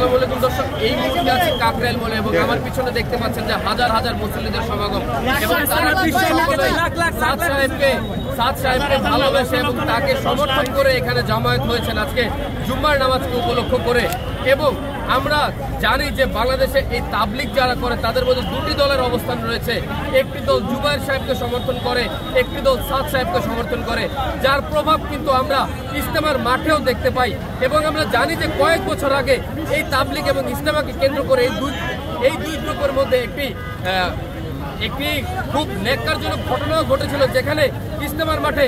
আসসালামু আলাইকুম দর্শক, এই মুহূর্তে আছে কাকরাইল মোড়ে এবং আমার পিছনে দেখতে পাচ্ছেন যে হাজার হাজার মুসল্লিদের সমাগম এবং তারা সাদ সাহেবকে ভালোবেসে এবং তাকে সমর্থন করে এখানে জামায়াত হয়েছেন আজকে জুম্মার নামাজকে উপলক্ষ করে। এবং আমরা জানি যে বাংলাদেশে এই তাবলিগ যারা করে তাদের মধ্যে দুটি দলের অবস্থান রয়েছে। একটি দল জুবায়ের সাহেবকে সমর্থন করে, একটি দল সাদ সাহেবকে সমর্থন করে, যার প্রভাব কিন্তু আমরা ইজতেমার মাঠেও দেখতে পাই। এবং আমরা জানি যে কয়েক বছর আগে এই তাবলিগ এবং ইজতেমাকে কেন্দ্র করে এই দুই গ্রুপের মধ্যে একটি খুব ন্যাক্কারজনক ঘটনাও ঘটেছিল, যেখানে ইজতেমার মাঠে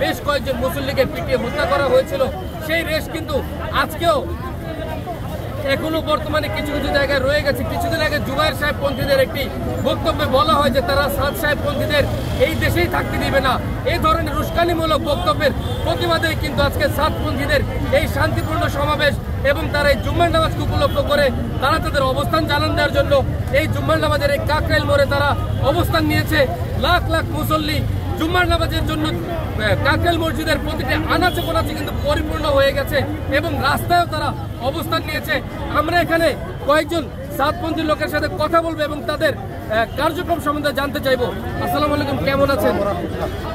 বেশ কয়েকজন মুসল্লিকে পিটিয়ে হত্যা করা হয়েছিল। সেই রেশ কিন্তু আজকেও এখনো বর্তমানে কিছু কিছু জায়গায় রয়ে গেছে। কিছুদিন আগে জুবায়ের সাহেব পন্থীদের একটি বক্তব্যে বলা হয় যে তারা সাদ সাহেব পন্থীদের এই দেশেই থাকতে দিবে না। এই ধরনের উস্কানিমূলক বক্তব্যের প্রতিবাদে কিন্তু আজকে সাদপন্থীদের এই শান্তিপূর্ণ সমাবেশ এবং তারা এই জুম্মার নামাজকে উপলক্ষ করে তারা তাদের অবস্থান জানান দেওয়ার জন্য এই জুম্মার নামাজের এই কাকরাইল মোড়ে তারা অবস্থান নিয়েছে। লাখ লাখ মুসল্লি জুম্মার নামাজের জন্য কাকরাইল মসজিদের প্রতিটি আনাচে কোনাচে কিন্তু পরিপূর্ণ হয়ে গেছে এবং রাস্তায়ও তারা অবস্থান নিয়েছে। আমরা এখানে কয়েকজন সাদপন্থী লোকের সাথে কথা বলবো এবং তাদের কার্যক্রম সম্বন্ধে জানতে চাইবো। আসসালামু আলাইকুম, কেমন আছেন?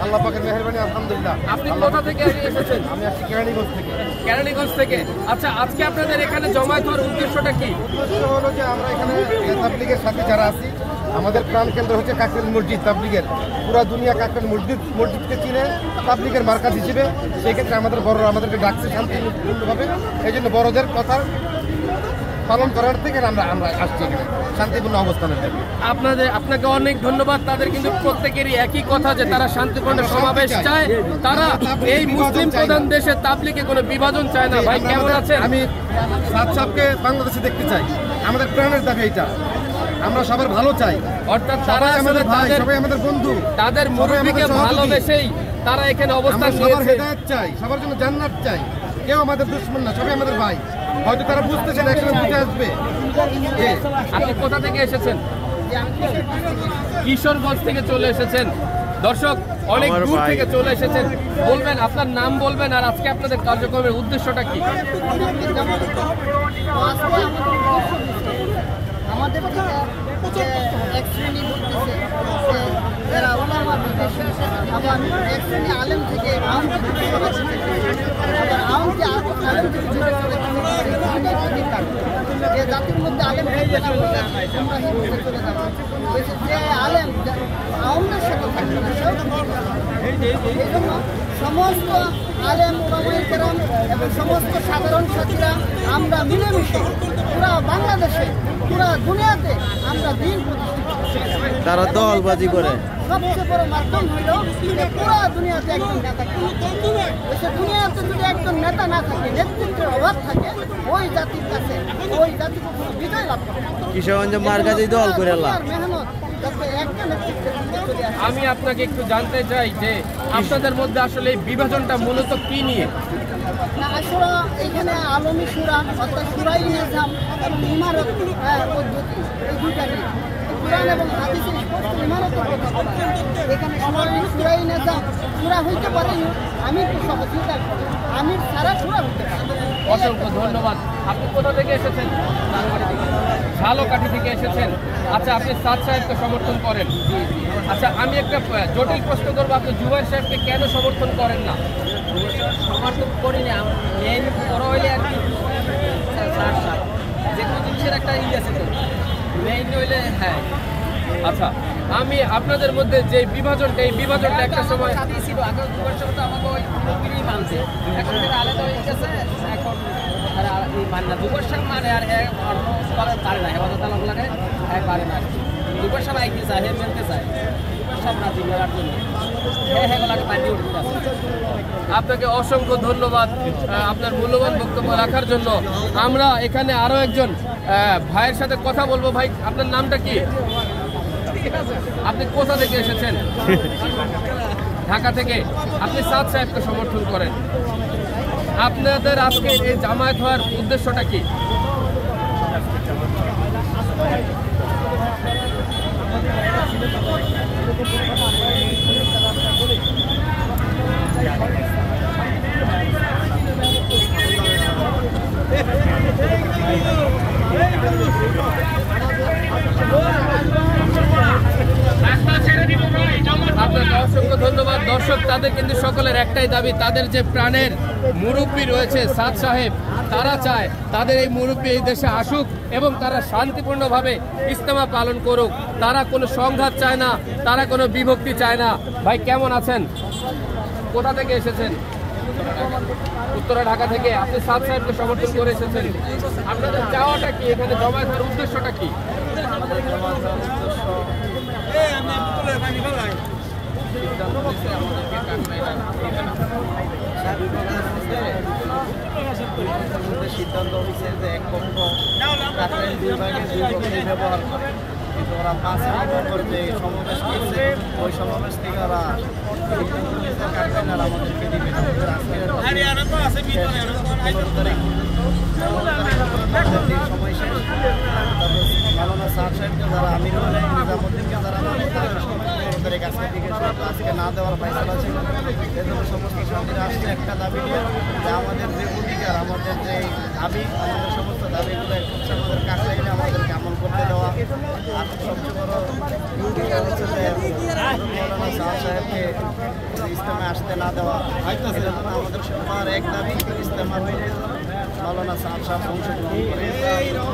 আল্লাহ পাকের মেহেরবানি, আলহামদুলিল্লাহ। আপনি কোথা থেকে এসেছেন? আমি আসছি কেরানীগঞ্জ থেকে। কেরানীগঞ্জ থেকে। আচ্ছা, আজকে আপনাদের এখানে জমায়েত হওয়ার উদ্দেশ্যটা কি? উদ্দেশ্য হলো যে আমরা এখানে তাবলিগের সাথে যারা আছি, আমাদের প্রাণ কেন্দ্র হচ্ছে কাকরাইল মসজিদ তাবলিগের। পুরা দুনিয়া কাকরাইল মসজিদকে চিনে তাবলিগের মার্কাজ হিসেবে। সেই ক্ষেত্রে আমাদের বড়রা আমাদেরকে ডাকছে শান্তিপূর্ণভাবে। এই জন্য বড়দের কথা পালন করার থেকে আমরা আসছি এখানে শান্তিপূর্ণ অবস্থানের জন্য। আপনাকে অনেক ধন্যবাদ। তাদের কিন্তু প্রত্যেকেরই একই কথা যে তারা শান্তিপূর্ণ সমাবেশ চায়, তারা এই মুসলিম প্রধান দেশে তাবলিগে কোনো বিভাজন চায় না। ভাই কেমন আছেন? আমি সাদ সাহেবকে বাংলাদেশে দেখতে চাই, আমাদের প্রাণের দাবি এইটা। আমরা সবার ভালো চাই, অর্থাৎ তারা আমাদের ভাই, সবাই আমাদের বন্ধু, তাদের মুরব্বিকে ভালোবেসেই তারা এখানে অবস্থান নিয়েছে। সবার হেদায়েত চাই, সবার জন্য জান্নাত চাই। কেউ আমাদের দুশমন না, সবাই আমাদের ভাই। হয়তো তারা বুঝতেছেন, একসময় বুঝে আসবে। আপনি কোথা থেকে এসেছেন? কিশোরগঞ্জ থেকে চলে এসেছেন। দর্শক, অনেক দূর থেকে চলে এসেছেন। বলবেন, আপনার নাম বলবেন আর আজকে আপনাদের কার্যক্রমের উদ্দেশ্যটা কি? আমাদের এক শ্রেণী ঘুরতেছে যারা ওলামা বিদেশি, আবার এক শ্রেণী আলেম থেকে আলেম থেকে যে জাতির মধ্যে আলেম থাকবে না বলে আমরা হিন্দুতে চলে যাবো। যে আলেম আওয়ামদের সাথে থাকবে না, এই জন্য সমস্ত আলেম ওলামায়ে কেরাম এবং সমস্ত সাধারণ সাথীরা আমরা মিলেমিশে পুরা বাংলাদেশে, পুরা দুনিয়াতে আমরা দিন প্রতিষ্ঠিত। তারা দলবাজি করে সবচেয়ে বড় মাধ্যম হইল পুরা দুনিয়াতে একজন নেতা। দুনিয়াতে যদি একজন নেতা না থাকে, নেতৃত্বের অভাব থাকে, ওই জাতির কাছে ওই জাতি কখনো বিজয় লাভ করে। কিশোরগঞ্জে মার কাছে দল করে মেহনত আমি আপনাকে একটু জানতে চাই যে আপনাদের মধ্যে আসলে এই বিভাজনটা মূলত কি নিয়ে? আসলে এখানে আলমী সুরা অর্থাৎ সুরাই নিজাম এবং ইমারত পদ্ধতি, এই দুইটা নিয়ে কোরআন এবং হাদিসের স্পষ্ট ইমারতের কথা বলা। এখানে সুরাই নিজাম সুরা হইতে পারে আমির সহযোগিতা করে, আমির সারা সুরা হইতে পারে। অসংখ্য ধন্যবাদ। আপনি কোথা থেকে এসেছেন? ঝালকাঠি থেকে এসেছেন। আচ্ছা, আপনি সাদ সাহেবকে সমর্থন করেন। আচ্ছা, আমি একটা জটিল প্রশ্ন করবো, আপনি জুবায়ের সাহেবকে কেন সমর্থন করেন না? সমর্থন করি না, মেন বড় হইলে আর কি যে কোনো জিনিসের একটা আছে তো মেইন হইলে। হ্যাঁ, আচ্ছা, আমি আপনাদের মধ্যে যে বিভাজনটা, এই বিভাজনটা একটা সময় ছিল আগে জুবায়ের সাহেব তো আমাকে ওই পুরোপুরি মানছে, এখন থেকে আলাদা হয়ে গেছে। এখন আর মানে না, জুবায়ের সাহেব মানে আর অন্য পারে না, হেফাজত আলম লাগে পারে না। জুবায়ের সাহেব আইতে চায়, হে মেনতে চায়, জুবায়ের সাহেব না জিম্মেদার জন্য হেগুলাকে পার্টি উঠতে আছে। আপনাকে অসংখ্য ধন্যবাদ আপনার মূল্যবান বক্তব্য রাখার জন্য। আমরা এখানে আরো একজন ভাইয়ের সাথে কথা বলবো। ভাই, আপনার নামটা কি? আপনি কোথা থেকে এসেছেন? ঢাকা থেকে। আপনি সাদ সাহেবকে সমর্থন করেন। আপনাদের আজকে এই জামায়াত হওয়ার উদ্দেশ্যটা কি? Hey! তাদের কিন্তু সকলের একটাই দাবি, তাদের যে প্রাণের মুরব্বী রয়েছে সাদ সাহেব, তারা চায় তাদের এই মুরব্বী এই দেশে আসুক এবং তারা শান্তিপূর্ণভাবে ইজতেমা পালন করুক। তারা কোনো সংঘাত চায় না, তারা কোনো বিভক্তি চায় না। ভাই কেমন আছেন? কোথা থেকে এসেছেন? উত্তরা ঢাকা থেকে। আপনি সাদ সাহেবকে সমর্থন করে এসেছেন, আপনাদের চাওয়াটা কি? এখানে জমায়েত হওয়ার উদ্দেশ্যটা কি? সিদ্ধান্ত হয়েছে যে এক পক্ষ কাকরাইল 2 ভাগে 2 পক্ষে ব্যবহার করে, কিন্তু ওরা 5 নভেম্বর যে সমাবেশ করছে ওই সমাবেশ থেকে ওরা কাকরাইল আর আমাদেরকে দিবে না। সময় শেষ। মাওলানা সাদ সাহেবকে যারা আমির বলে নিজামুদ্দিনকে যারা তাদের কাছে থেকে আজকে না দেওয়ার ফয়সালা ছিল। এজন্য সমস্ত সাথীরা আসছে একটা দাবি নিয়ে যে আমাদের যে অধিকার, আমাদের যে দাবি, আমাদের সমস্ত দাবিগুলো হচ্ছে আমাদের কাকরাইলে আমাদেরকে আমল করতে দেওয়া। আর সবচেয়ে বড় অধিকার হচ্ছে যে মাওলানা সাদ সাহেবকে ইজতেমায় আসতে না দেওয়া। এজন্য আমাদের সবার এক দাবি ইজতেমার মধ্যে মাওলানা সাদ সাহেব অংশগ্রহণ করে।